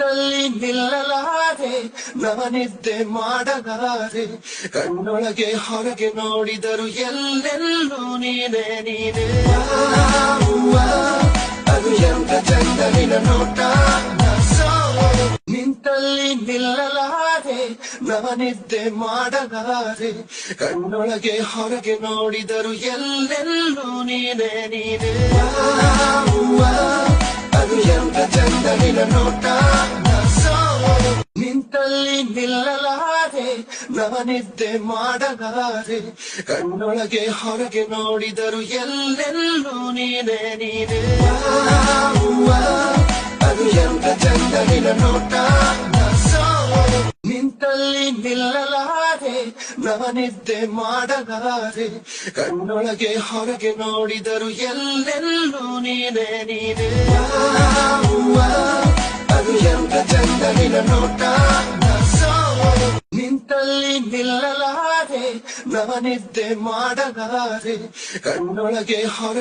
ನಿಂತಲ್ಲಿ ನಿಲ್ಲಲಾರೆ, ನಾನಿದ್ದೆ ಮಾಡಲಾರೆ. ಕಣ್ಣೊಳಗೆ ಹೊರಗೆ ನೋಡಿದರು ಎಲ್ಲೆಲ್ಲೂ ನೀನೇ ನೀನೇ. ಅದು ಎಂತ ಚಂದ ನಿನ್ನ ನೋಟ. ನಿಂತಲ್ಲಿ ನಿಲ್ಲಲಾರೆ, ನಾನಿದ್ದೆ ಮಾಡಲಾರೆ. ಕಣ್ಣೊಳಗೆ ಹೊರಗೆ ನೋಡಿದರು ಎಲ್ಲೆಲ್ಲೂ ನೀನೇ ನೀನೇ. ಅದು ಎಂತ ಚಂದ ನಿನ್ನ ನೋಟ. ನಿಂತಲ್ಲಿ ನಿಲ್ಲಲಾರೆ, ನಾನಿದ್ದೆ ಮಾಡಲಾರೆ. ಕಣ್ಣೊಳಗೆ ಹೊರಗೆ ನೋಡಿದರು ಎಲ್ಲೆಲ್ಲೂ ನೀನೇ ನೀನೇ. ಅದು ಎಂತ ಚಂದ ನಿನ್ನ ನೋಟ. ನಿಂತಲ್ಲಿ ನಿಲ್ಲಲಾರೆ, ನಾನಿದ್ದೆ ಮಾಡಲಾರೆ. ಕಣ್ಣೊಳಗೆ ಹೊರಗೆ ನೋಡಿದರು ಎಲ್ಲೆಲ್ಲೂ ನೀನೇ ನೀನೇ. ಅದು ಎಂತ ಚಂದ ನಿನ್ನ ನೋಟ. ನಿಂತಲ್ಲಿ ನಿಲ್ಲಲಾರೆ, ನಾನಿದ್ದೆ ಮಾಡಲಾರೆ. ಕಣ್ಣೊಳಗೆ ಹೊರಗೆ